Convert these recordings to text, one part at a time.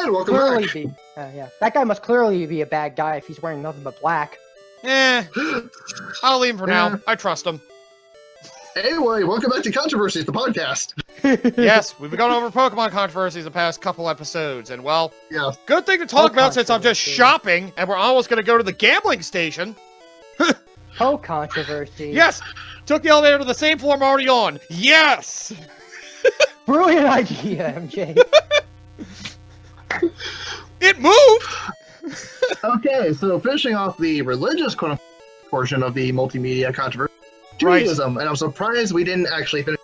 And welcome clearly back. be. Yeah, that guy must clearly be a bad guy if he's wearing nothing but black. I'll leave him for now. I trust him. Anyway, welcome back to Controversies, the podcast. Yes, we've been going over Pokemon controversies the past couple episodes, and well, Yeah. good thing to talk about since I'm just shopping, and we're almost going to go to the gambling station. Oh, controversy. Yes! Took the elevator to the same floor I'm already on. Yes! Brilliant idea, MJ. It moved! Okay, so finishing off the religious portion of the multimedia controversy, Right. Judaism, and I'm surprised we didn't actually finish.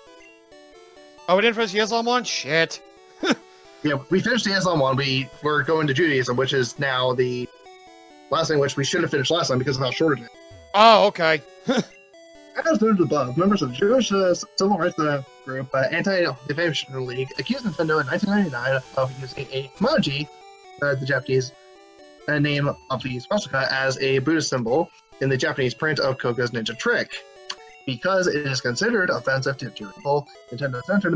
Oh, we didn't finish the Islam one? Shit. Yeah, we finished the Islam one. We're going to Judaism, which is now the last thing, which we should have finished last time because of how short it is. Oh, okay. As noted above, members of the Jewish civil rights group Anti-Defamation League accused Nintendo in 1999 of using a Maji, the Japanese name of the swastika, as a Buddhist symbol in the Japanese print of Koga's Ninja Trick. Because it is considered offensive to Jewish people, Nintendo censored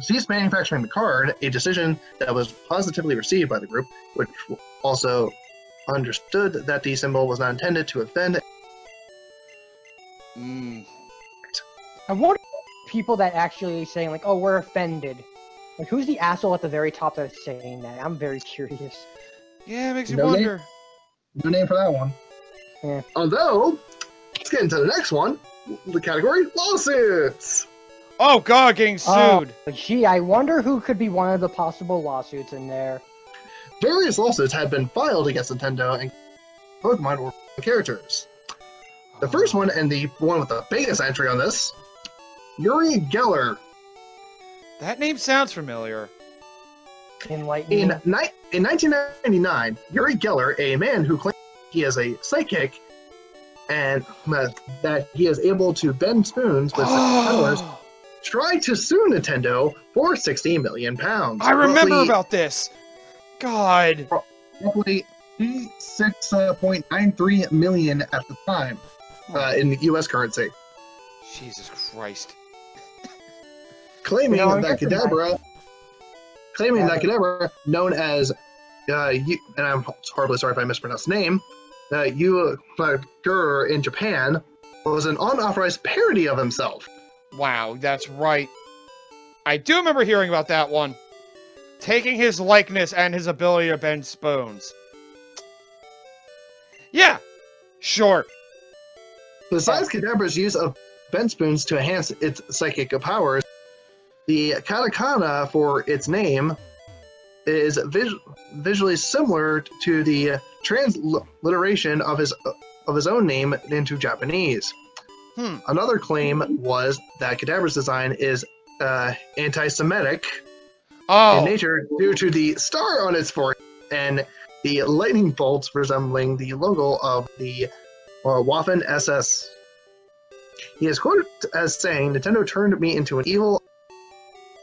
ceased manufacturing the card, a decision that was positively received by the group, which also understood that the symbol was not intended to offend. I wonder if people that actually saying like, "Oh, we're offended." Like, who's the asshole at the very top that's saying that? I'm very curious. Yeah, it makes you No wonder. No name for that one. Yeah. Although, let's get into the next one, the category lawsuits. Oh god, getting sued. Gee, I wonder who could be one of the possible lawsuits in there. Various lawsuits have been filed against Nintendo and Pokemon or characters. The first one, and the one with the biggest entry on this, Uri Geller. That name sounds familiar. Enlighten In me. 1999, Uri Geller, a man who claims he is a psychic and that he is able to bend spoons with psychic powers, tried to sue Nintendo for £60 million. I remember about this. God. Roughly $6.93 million at the time in U.S. currency. Jesus Christ. Claiming I'm that guessing Cadaver, known as, and I'm horribly sorry if I mispronounced the name, Gur in Japan, was an unauthorized parody of himself. Wow, that's right. I do remember hearing about that one. Taking his likeness and his ability to bend spoons. Yeah, sure. Besides Cadaver's use of bend spoons to enhance its psychic powers, the katakana for its name is visually similar to the transliteration of his own name into Japanese. Another claim was that Cadaver's design is anti-Semitic in nature due to the star on its forehead and the lightning bolts resembling the logo of the Waffen SS. He is quoted as saying, "Nintendo turned me into an evil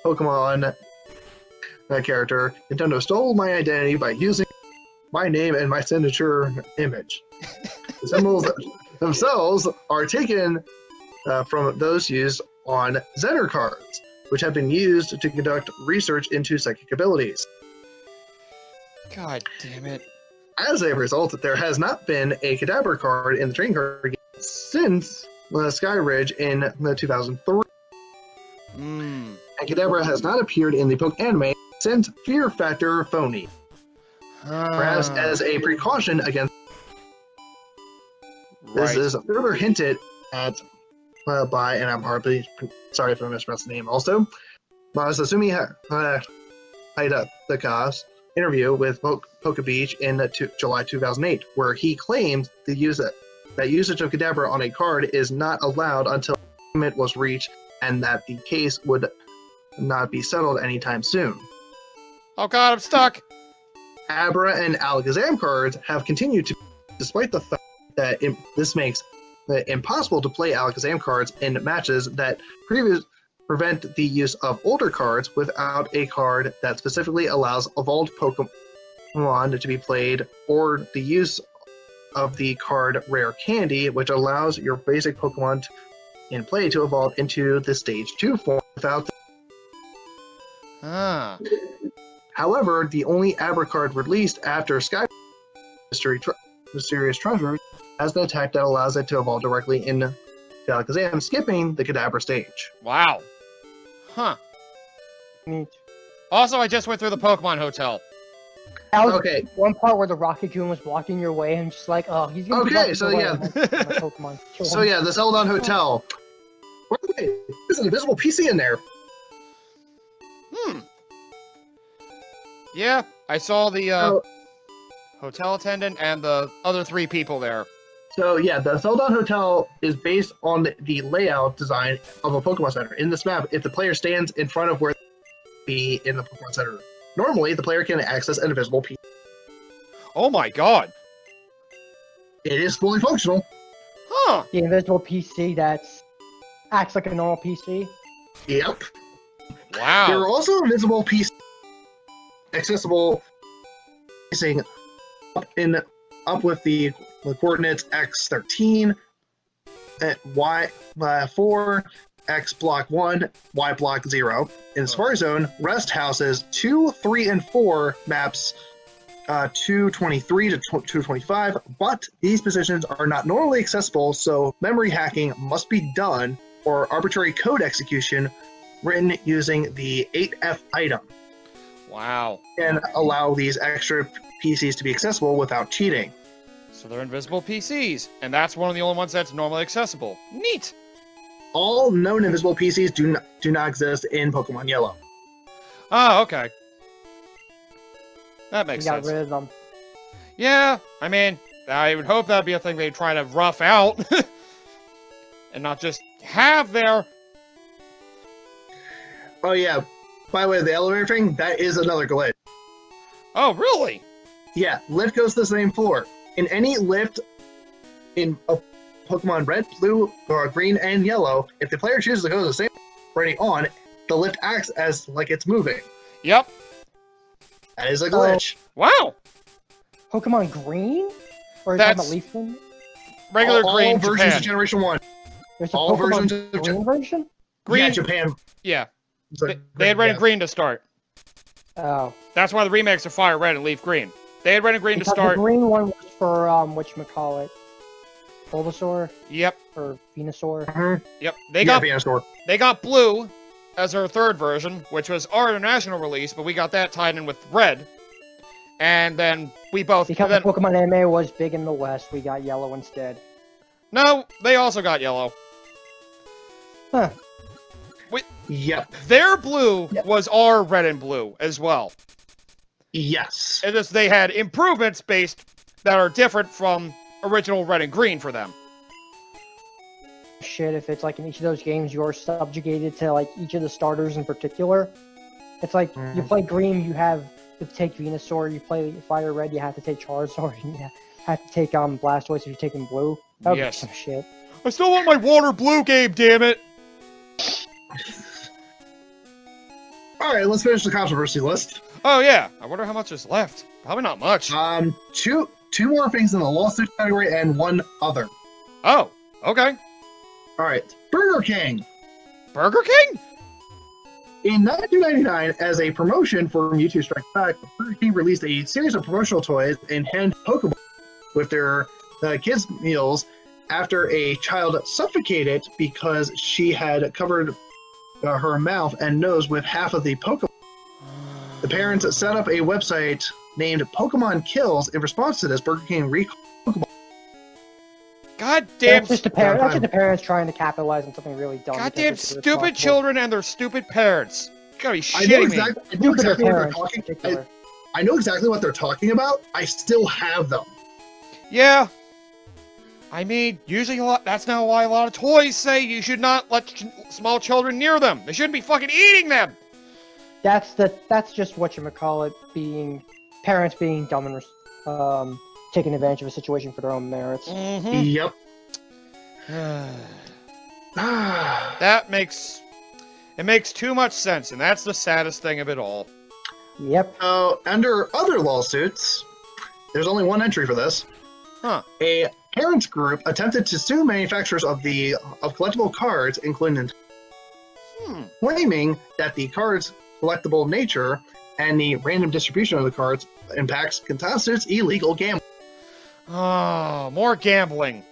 Pokemon character. Nintendo stole my identity by using my name and my signature image. The symbols themselves are taken from those used on Zener cards, which have been used to conduct research into psychic abilities. God damn it. As a result, there has not been a Cadaver card in the trading card game since Sky Ridge in 2003. And Cadaver has not appeared in the Poke anime since Fear Factor Phony. Perhaps as a precaution against. This is further hinted at by, and I'm horribly sorry if I mispronounced the name also, Masasumi Hayataka's interview with Poke Beach in July 2008, where he claimed that usage of Cadaver on a card is not allowed until agreement was reached and that the case would not be settled anytime soon. Oh god, I'm stuck! Abra and Alakazam cards have continued to, despite the fact that this makes it impossible to play Alakazam cards in matches that prevent the use of older cards without a card that specifically allows evolved Pokemon to be played, or the use of the card Rare Candy, which allows your basic Pokemon in play to evolve into the Stage 2 form without However, the only Abra card released after Sky Mysterious Treasure has an attack that allows it to evolve directly in Alakazam, skipping the Cadaver stage. Wow. Huh. Neat. Also, I just went through the Pokemon Hotel. That was Okay. one part where the Rocket Goon was blocking your way, and just like, oh, he's gonna be Okay, blocking so your way, yeah. and then Pokemon kill So him. yeah, the Celadon Hotel. By the way, there's an invisible PC in there. Yeah, I saw the So, hotel attendant and the other 3 people there. so yeah, the Celadon Hotel is based on the layout design of a Pokemon Center. In this map, if the player stands in front of where be in the Pokemon Center, normally the player can access an invisible PC. Oh my god. It is fully functional. Huh. The invisible PC that acts like a normal PC. Yep. Wow. There are also invisible PCs accessible facing up with the coordinates x13, y4, x block 1, y block 0. In Safari Zone, rest houses 2, 3, and 4 maps 223 to 225, but these positions are not normally accessible, so memory hacking must be done or arbitrary code execution written using the 8F item Wow. can allow these extra PCs to be accessible without cheating. So they're invisible PCs, and that's one of the only ones that's normally accessible. Neat. All known invisible PCs do not exist in Pokemon Yellow. Oh, okay. That We makes got sense. rid of them. Yeah, I mean, I would hope that'd be a thing they'd try to rough out. And not just have there. Oh yeah, by the way, the elevator thing, that is another glitch. Oh, really? Yeah, lift goes to the same floor. In any lift in a Pokemon Red, Blue, or Green, and Yellow, if the player chooses to go to the same already on, the lift acts as like it's moving. Yep. That is a glitch. Wow. Pokemon Green? Or is That's- that a Leaf one? Regular all green versions Japan. of Generation 1. There's a all Pokemon versions of Green version? Green. Yeah, Japan. Yeah. So, They had red and yeah. green to start. Oh. That's why the remakes are Fire Red and Leaf Green. They had red and green to Because start. the green one was for, whatchamacallit? Bulbasaur? Yep. Or Venusaur? Mhm. Yep. Yeah, Venusaur. They got blue as their 3rd version, which was our international release, but we got that tied in with red. And then we both. Because then, the Pokemon anime was big in the West, we got yellow instead. no, they also got yellow. Huh. Yep. Their blue Yep. was our red and blue as well. Yes. And just they had improvements based that are different from original red and green for them. Shit, if it's like in each of those games you're subjugated to like each of the starters in particular. It's like you play green, you have to take Venusaur, you play Fire Red, you have to take Charizard, and you have to take Blastoise if you're taking blue. That would Yes. be some shit. I still want my water blue game, damn it! Alright, let's finish the controversy list. Oh yeah, I wonder how much is left. Probably not much. Two more things in the lawsuit category and one other. Oh, okay. Alright, Burger King. Burger King? In 1999, as a promotion for Mewtwo Strikes Back, Burger King released a series of promotional toys and hand Pokemon with their kids' meals after a child suffocated because she had covered her mouth and nose with half of the Pokemon. The parents set up a website named Pokemon Kills in response to this. Burger King recalled Pokemon. God damn, That's just the parents. That's just the parents trying to capitalize on something really dumb. goddamn because they're stupid irresponsible. children and their stupid parents. You gotta be I know shitting me. exactly, I know Stupider exactly what they're parents in talking. particular. I know exactly what they're talking about. I still have them. Yeah. I mean, usually that's not why a lot of toys say you should not let small children near them. They shouldn't be fucking eating them. That's just whatchamacallit, being parents being dumb and taking advantage of a situation for their own merits. Mm-hmm. Yep. That makes too much sense, and that's the saddest thing of it all. Yep. Under other lawsuits, there's only one entry for this. Huh. A parents group attempted to sue manufacturers of collectible cards, including claiming that the cards' collectible nature and the random distribution of the cards impacts constitutes illegal gambling. Oh, more gambling.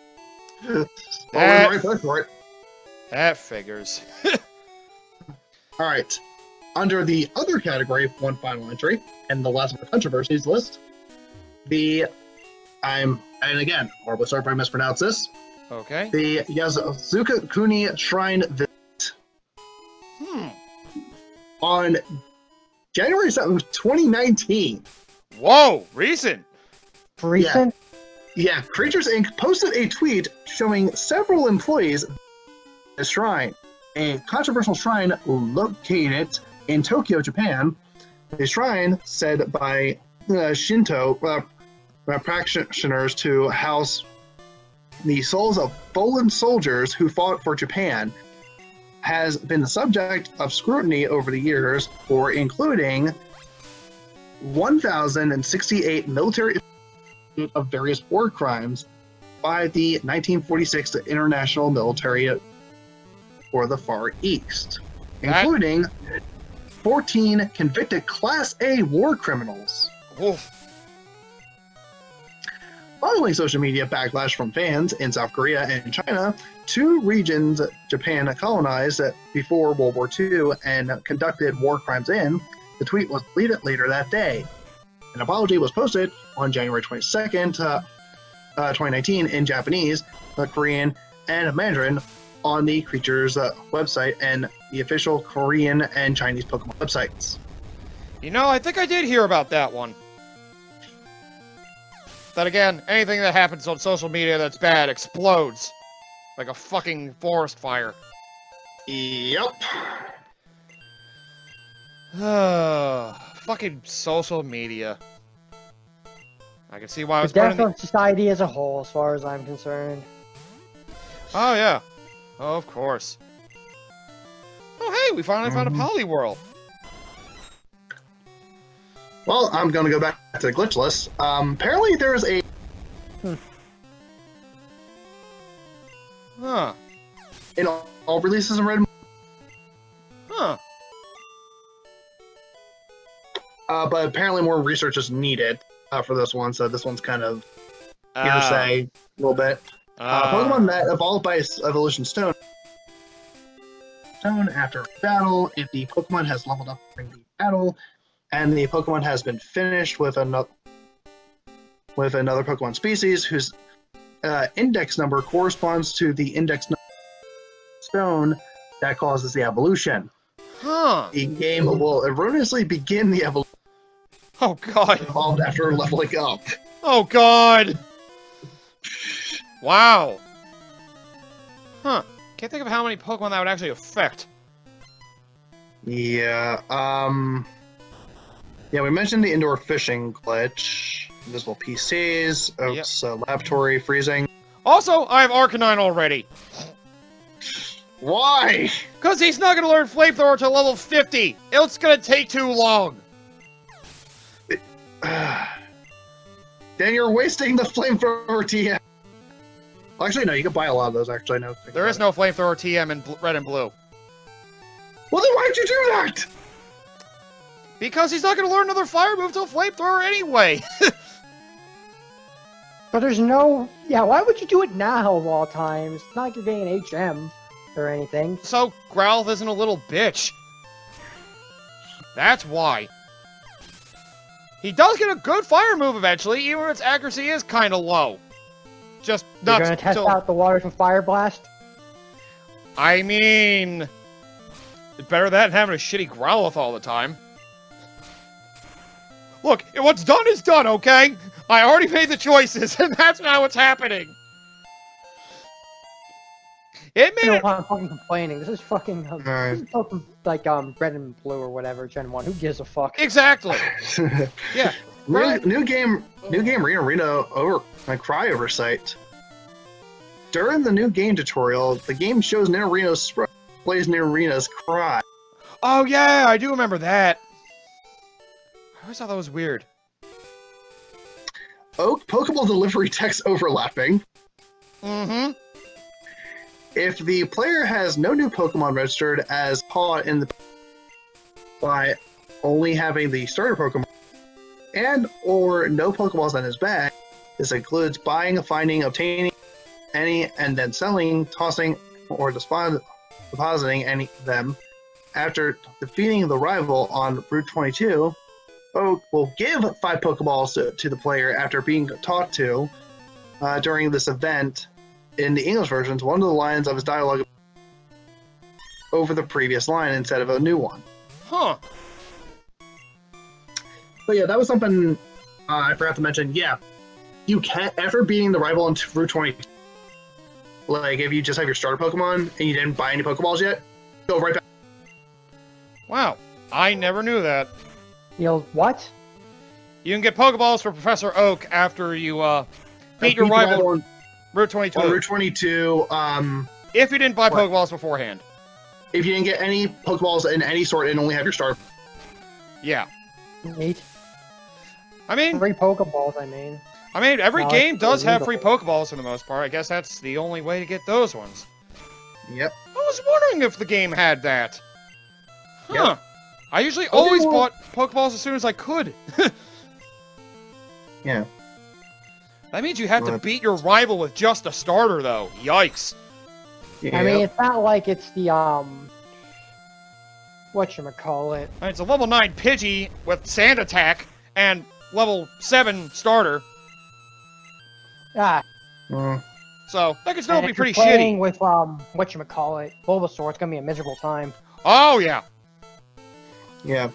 Well, we're right there for it. That figures. All right. Under the other category, one final entry, and the last of our controversies list, and again, horribly sorry if I mispronounce this, Okay. the Yazuka Kuni Shrine visit. On January 7th, 2019. Whoa, recent. Recent? Yeah, Creatures Inc. posted a tweet showing several employees at the shrine, a controversial shrine located in Tokyo, Japan. The shrine said by Shinto practitioners to house the souls of fallen soldiers who fought for Japan, has been the subject of scrutiny over the years for including 1,068 military of various war crimes by the 1946 International Military for the Far East, including 14 convicted Class A war criminals. Oof. Following social media backlash from fans in South Korea and China, two regions Japan colonized before World War II and conducted war crimes in, the tweet was deleted later that day. An apology was posted on January 22nd, 2019 in Japanese, Korean, and Mandarin on the Creatures website and the official Korean and Chinese Pokemon websites. You know, I think I did hear about that one. That again, anything that happens on social media that's bad explodes. Like a fucking forest fire. Yep. Fucking social media. I can see why I was The put death in of society as a whole, as far as I'm concerned. Oh, yeah. Oh, of course. Oh, hey, we finally found a Poliwhirl. Well, I'm going to go back to the glitch list. Apparently there's a... Huh. in all releases in Red... Huh. But apparently more research is needed for this one, so this one's kind of hearsay a little bit. Pokemon that evolved by Evolution Stone after battle, if the Pokemon has leveled up during the battle, and the Pokemon has been finished with another Pokemon species whose index number corresponds to the index number of stone that causes the evolution. Huh. The game will erroneously begin the evolution Oh, God. evolved after leveling up. Oh, God. Wow. Huh. Can't think of how many Pokemon that would actually affect. Yeah, yeah, we mentioned the indoor fishing glitch, invisible PCs, Oak's laboratory freezing. Also, I have Arcanine already. Why? Because he's not going to learn Flamethrower till level 50. It's going to take too long. Then you're wasting the flamethrower TM. Actually, no, you can buy a lot of those, actually. No, There is no Flamethrower TM in red and blue. Well, then why'd you do that? Because he's not going to learn another fire move till Flamethrower anyway. But there's no... Yeah, why would you do it now of all times? It's not like you're getting an HM or anything. So, Growlithe isn't a little bitch. That's why. He does get a good fire move eventually, even if its accuracy is kind of low. Just not You're gonna test out the water from Fire Blast? I mean... It's better than having a shitty Growlithe all the time. Look, what's done is done, okay? I already made the choices, and that's not what's happening. It made You know it... why I'm fucking complaining. This is fucking... Alright. This is Pokemon, like, red and blue or whatever, Gen 1. Who gives a fuck? Exactly. Yeah. New game Arena over my cry oversight. During the new game tutorial, the game shows Nidorino's plays Nidorino's cry. Oh, yeah, I do remember that. I always thought that was weird. Oak Pokeball delivery text overlapping. Mm-hmm. If the player has no new Pokemon registered as caught in the by only having the starter Pokemon and or no Pokeballs in his bag. This includes buying, finding, obtaining any, and then selling, tossing, or depositing any of them. After defeating the rival on Route 22, Oak will give 5 Pokeballs to the player after being taught to during this event. In the English versions, one of the lines of his dialogue over the previous line instead of a new one. Huh. But yeah, that was something I forgot to mention. Yeah, you can't, after beating the rival on Route 20, like if you just have your starter Pokemon and you didn't buy any Pokeballs yet, go right back. Wow. I never knew that. What? You can get Pokeballs for Professor Oak after you beat your rival on Route 22. On Route 22, if you didn't buy Pokeballs beforehand. If you didn't get any Pokeballs in any sort and only have your starter. Yeah. Neat. I mean, free Pokeballs, I mean. Every game does have free Pokeballs for the most part. I guess that's the only way to get those ones. Yep. I was wondering if the game had that. Huh. Yep. I usually always bought Pokeballs as soon as I could. Yeah. That means you have to beat your rival with just a starter, though. Yikes. Yeah. I mean, it's not like it's the, whatchamacallit. It's a level 9 Pidgey with Sand Attack and level 7 starter. Ah. So, that could still be pretty playing shitty. with, whatchamacallit, Bulbasaur, it's gonna be a miserable time. Oh, yeah. Yeah.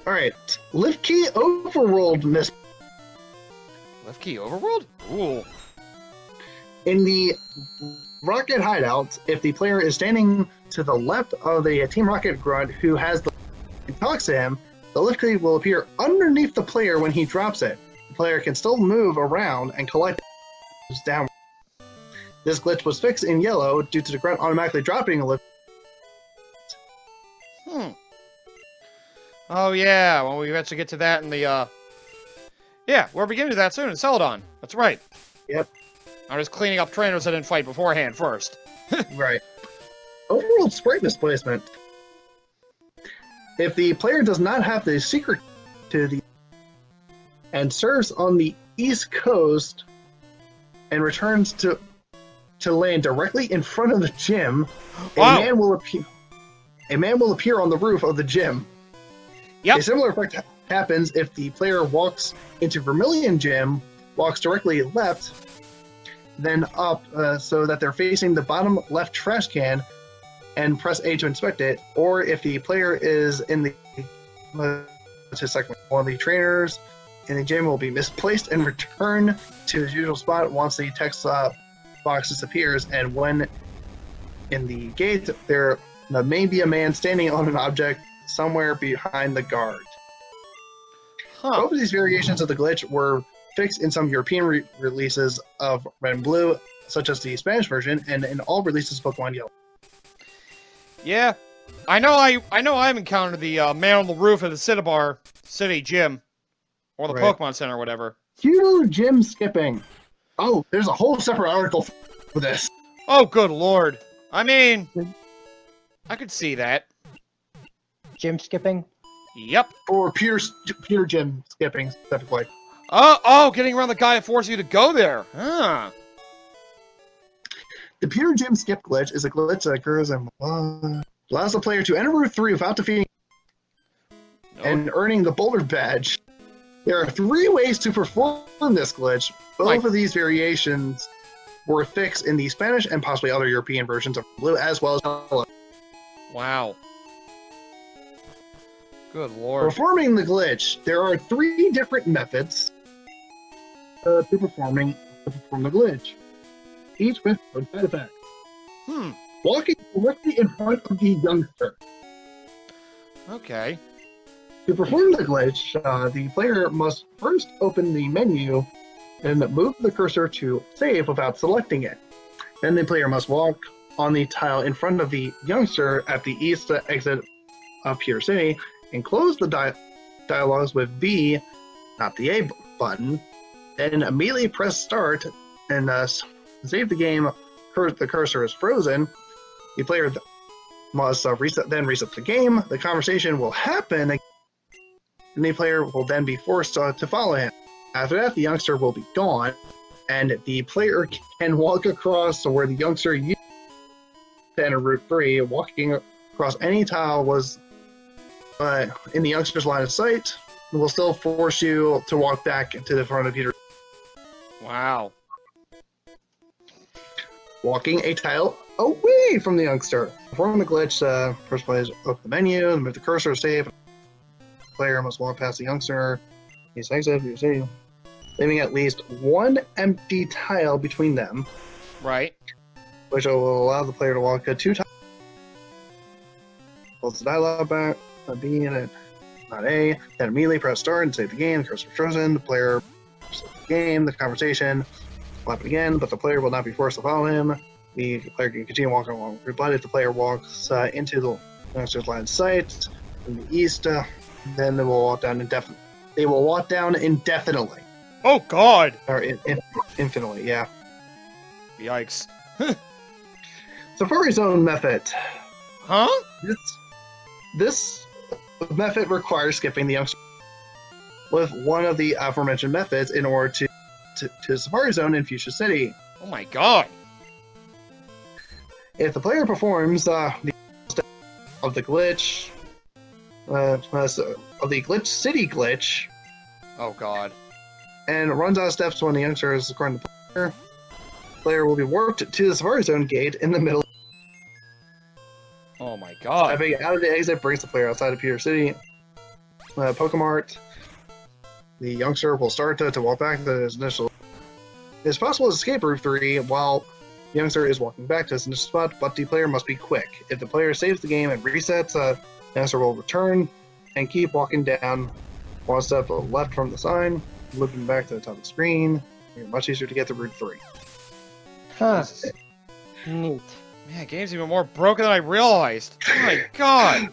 Alright. Lift Key Overworld Miss. Lift Key Overworld? Ooh. In the Rocket Hideout, if the player is standing to the left of the Team Rocket grunt who has the and talks to him, the lift key will appear underneath the player when he drops it. The player can still move around and collect it down. This glitch was fixed in yellow due to the grunt automatically dropping a lift. Oh, yeah. Well, we eventually get to that in the, Yeah, we're beginning to that soon in Celadon. That's right. Yep. I was cleaning up trainers that didn't fight beforehand first. Right. Overworld Sprite Misplacement. If the player does not have the secret to the and serves on the East Coast and returns to land directly in front of the gym, Wow. a man will appear on the roof of the gym. Yep. A similar effect happens if the player walks into Vermilion Gym, walks directly left, then up so that they're facing the bottom left trash can, and press A to inspect it. Or if the player is in the one of the trainers in the gym will be misplaced and return to his usual spot once the text box disappears. And when in the gate, there may be a man standing on an object somewhere behind the guard. Huh. Both of these variations of the glitch were fixed in some European releases of Red and Blue, such as the Spanish version, and in all releases of Pokemon Yellow. Yeah. I know I've encountered the man on the roof of the Cinnabar City gym. Or the Right. Pokemon Center or whatever. Computer gym skipping. Oh, there's a whole separate article for this. Oh, good lord. I mean, I could see that. Gym skipping? Yep. For pure gym skipping specifically. Oh, getting around the guy that forces you to go there. Huh. The pure gym skip glitch is a glitch that occurs and allows the player to enter Route 3 without defeating and earning the Boulder Badge. There are 3 ways to perform this glitch. Both of these variations were fixed in the Spanish and possibly other European versions of Blue as well as Yellow. Wow. Good lord. Performing the glitch, there are 3 different methods to perform the glitch, each with one side effect. Walking directly in front of the youngster. Okay. To perform the glitch, the player must first open the menu and move the cursor to save without selecting it. Then the player must walk on the tile in front of the youngster at the east exit of Pure City and close the dialogues with V, not the A button, and immediately press start and save the game. The cursor is frozen. The player must reset the game. The conversation will happen Any player will then be forced to follow him. After that, the youngster will be gone, and the player can walk across where the youngster used to enter Route 3. Walking across any tile was in the youngster's line of sight will still force you to walk back to the front of your. Wow. Walking a tile away from the youngster. Performing the glitch, first players open the menu, move the cursor, save. The player must walk past the youngster. He's exit, you see, leaving at least one empty tile between them. Right. Which will allow the player to walk 2 tiles. Close the dialogue back, B in it, not A. Then immediately press start and save the game. The cursor is frozen. The player saves the game, the conversation will happen again, but the player will not be forced to follow him. The player can continue walking along. But if the player walks into the youngster's line of sight in the east, then they will walk down indefinitely. They will walk down indefinitely. Oh, God. Or infinitely, yeah. Yikes. Safari Zone method. Huh? This method requires skipping the youngster with one of the aforementioned methods in order to Safari Zone in Fuchsia City. Oh, my God. If the player performs the step of the glitch, of the glitch city glitch, Oh, God. and runs out of steps when the youngster is according to the player will be warped to the Safari Zone gate in the middle. Oh, my God. Stepping out of the exit brings the player outside of Fuchsia City. Pokemart. The youngster will start to walk back to his initial. It's possible to escape Route 3 while the youngster is walking back to his initial spot, but the player must be quick. If the player saves the game and resets, the youngster will return and keep walking down one step left from the sign, looping back to the top of the screen. It's much easier to get to Route 3. Huh. Jesus. Neat. Man, game's even more broken than I realized. Oh, my God.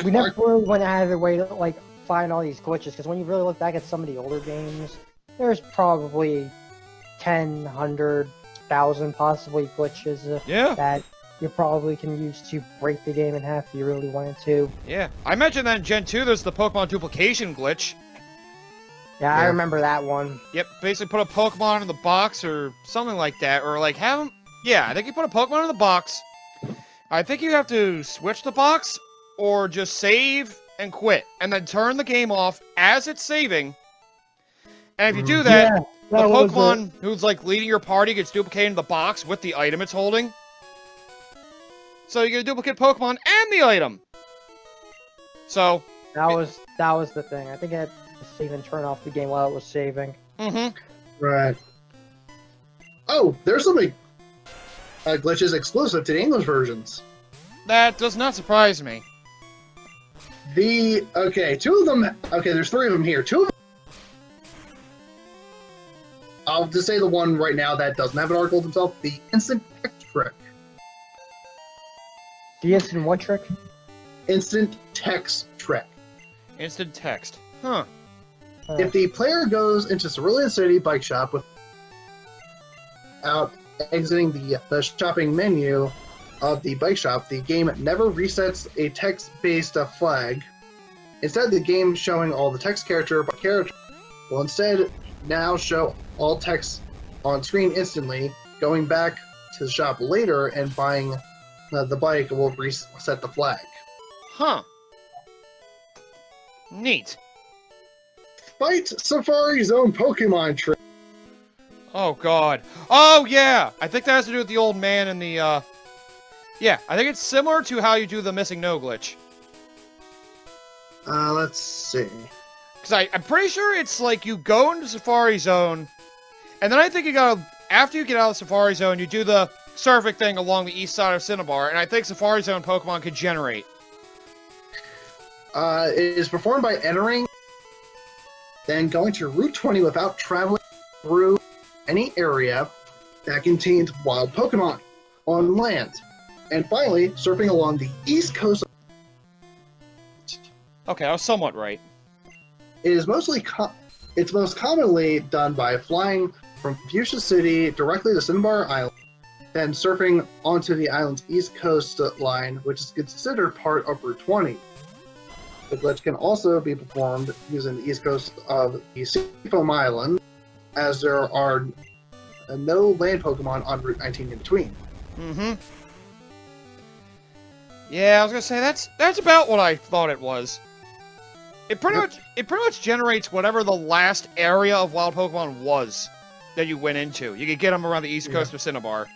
We never really went out of the way to like find all these glitches, because when you really look back at some of the older games, there's probably 10, 100,000 possibly glitches Yeah. that you probably can use to break the game in half if you really wanted to. Yeah. I mentioned that in Gen 2 there's the Pokemon duplication glitch. Yeah, I Yeah. remember that one. Yep, basically put a Pokemon in the box or something like that, or like have them. Yeah, I think you put a Pokemon in the box. I think you have to switch the box or just save and quit, and then turn the game off as it's saving. And if you do that, Yeah, the that was Pokemon who's like leading your party gets duplicated in the box with the item it's holding. So you get a duplicate Pokemon and the item. So. that was the thing. I think I had to save and turn off the game while it was saving. Mm-hmm. Right. Oh, there's some glitches exclusive to the English versions. That does not surprise me. Two of them. Okay, there's 3 of them here. 2 of them. I'll just say the one right now that doesn't have an article himself. The instant text trick. The instant what trick? Instant text trick. Instant text. Huh. If the player goes into Celadon City bike shop without exiting the shopping menu of the bike shop, the game never resets a text-based flag. Instead, the game showing all the text character by character will instead now show all text on screen instantly. Going back to the shop later and buying the bike will reset the flag. Huh. Neat. Fight Safari Zone Pokemon trick. Oh, God. Oh, yeah! I think that has to do with the old man and the, Yeah, I think it's similar to how you do the missing no glitch. Let's see. Because I'm pretty sure it's like you go into Safari Zone, and then I think you gotta, after you get out of Safari Zone, you do the surfing thing along the east side of Cinnabar, and I think Safari Zone Pokemon could generate. It is performed by entering, then going to Route 20 without traveling through any area that contains wild Pokemon on land. And finally, surfing along the east coast. Okay, I was somewhat right. It is it's most commonly done by flying from Fuchsia City directly to Cinnabar Island, then surfing onto the island's east coast line, which is considered part of Route 20. The glitch can also be performed using the east coast of the Seafoam Island, as there are no land Pokemon on Route 19 in between. Mm-hmm. Yeah, I was gonna say that's about what I thought it was. It pretty much generates whatever the last area of wild Pokemon was that you went into. You could get them around the east coast of Cinnabar.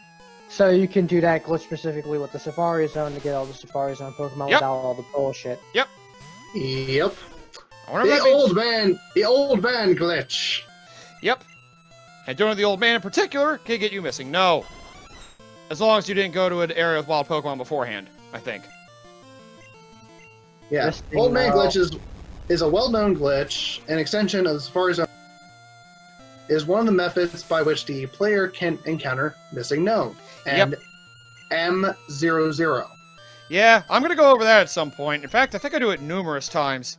So you can do that glitch specifically with the Safari Zone to get all the Safari Zone Pokemon without all the bullshit. Yep. I wonder if The old man glitch. Yep. And doing the old man in particular can get you missing. No. As long as you didn't go to an area with wild Pokemon beforehand, I think. Yeah. Old man glitch is a well-known glitch. An extension of the Safari Zone is one of the methods by which the player can encounter missing no. And M00. Yeah, I'm gonna go over that at some point. In fact, I think I do it numerous times.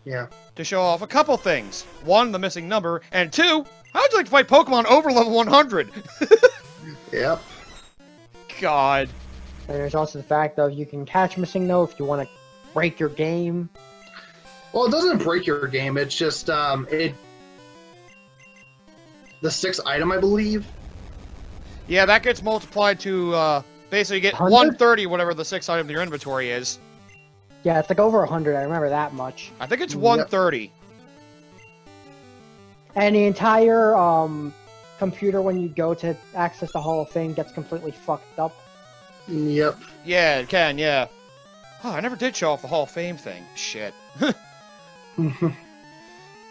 Yeah. To show off a couple things. One, the missing number, and two, how'd you like to fight Pokemon over level 100? Yep. God. And there's also the fact of you can catch missing no if you want to break your game. Well, it doesn't break your game. It's just the 6th item, I believe. Yeah, that gets multiplied to basically get 100? 130, whatever the 6th item in your inventory is. Yeah, it's like over 100. I remember that much. I think it's 130. And the entire computer, when you go to access the Hall of Fame, gets completely fucked up. Yep. Yeah, it can, yeah. Oh, I never did show off the Hall of Fame thing. Shit.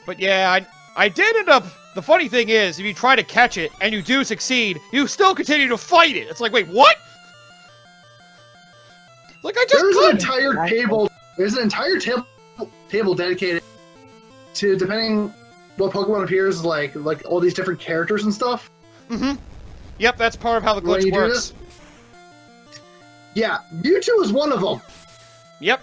But yeah, I did end up... The funny thing is, if you try to catch it, and you do succeed, you still continue to fight it. It's like, wait, what? Like, I just There's an entire table dedicated to, depending what Pokemon appears, like all these different characters and stuff. Mm-hmm. Yep, that's part of how the glitch works. Yeah, Mewtwo is one of them. Yep.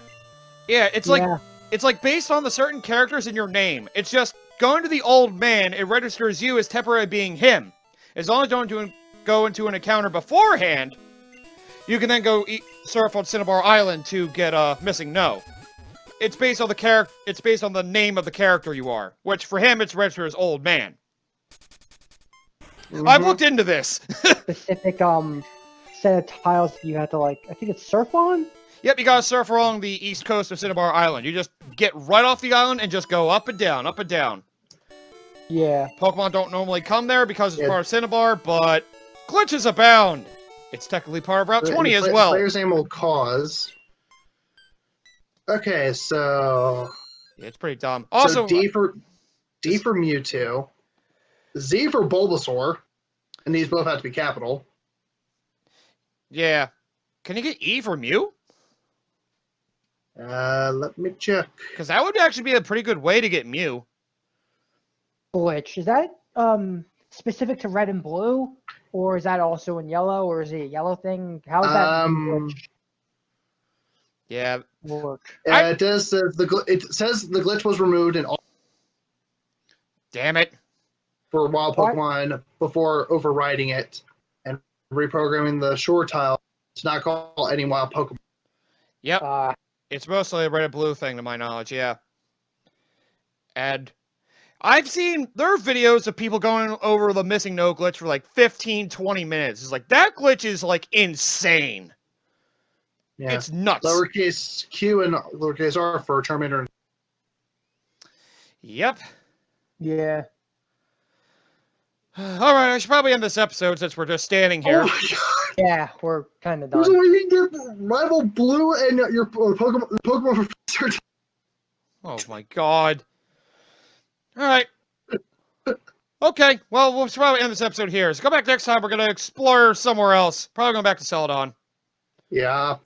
Yeah, it's like based on the certain characters in your name. It's just going to the old man, it registers you as temporarily being him. As long as you don't go into an encounter beforehand, you can then go surf on Cinnabar Island to get a missing no. It's based on the It's based on the name of the character you are, which for him it's registered as old man. Mm-hmm. I've looked into this. Specific set of tiles that you have to I think it's surf on. Yep, you gotta surf along the east coast of Cinnabar Island. You just get right off the island and just go up and down, up and down. Yeah. Pokemon don't normally come there because it's part of Cinnabar, but glitches abound. It's technically part of Route 20 as well. Player's name will cause. Okay, so... Yeah, it's pretty dumb. Also, so D for Mewtwo, Z for Bulbasaur, and these both have to be capital. Yeah. Can you get E for Mew? Let me check. Because that would actually be a pretty good way to get Mew. Glitch. Is that specific to red and blue? Or is that also in yellow? Or is it a yellow thing? How does that glitch Yeah. work? It says the glitch was removed in all Damn it. for wild Pokemon before overriding it and reprogramming the shore tile to not call any wild Pokemon. Yep. It's mostly a red and blue thing, to my knowledge, yeah. And I've seen, there are videos of people going over the missing no glitch for like 15, 20 minutes. It's like, that glitch is like insane. Yeah. It's nuts. Lowercase q and lowercase r for Charmander. Yep. Yeah. Alright, I should probably end this episode since we're just standing here. Oh my god! Yeah, we're kind of There's a done. way you can get rival blue and your Pokemon Professor. Oh my god. Alright. Okay, well, we'll probably end this episode here. So go back next time, we're going to explore somewhere else. Probably going back to Celadon. Yeah.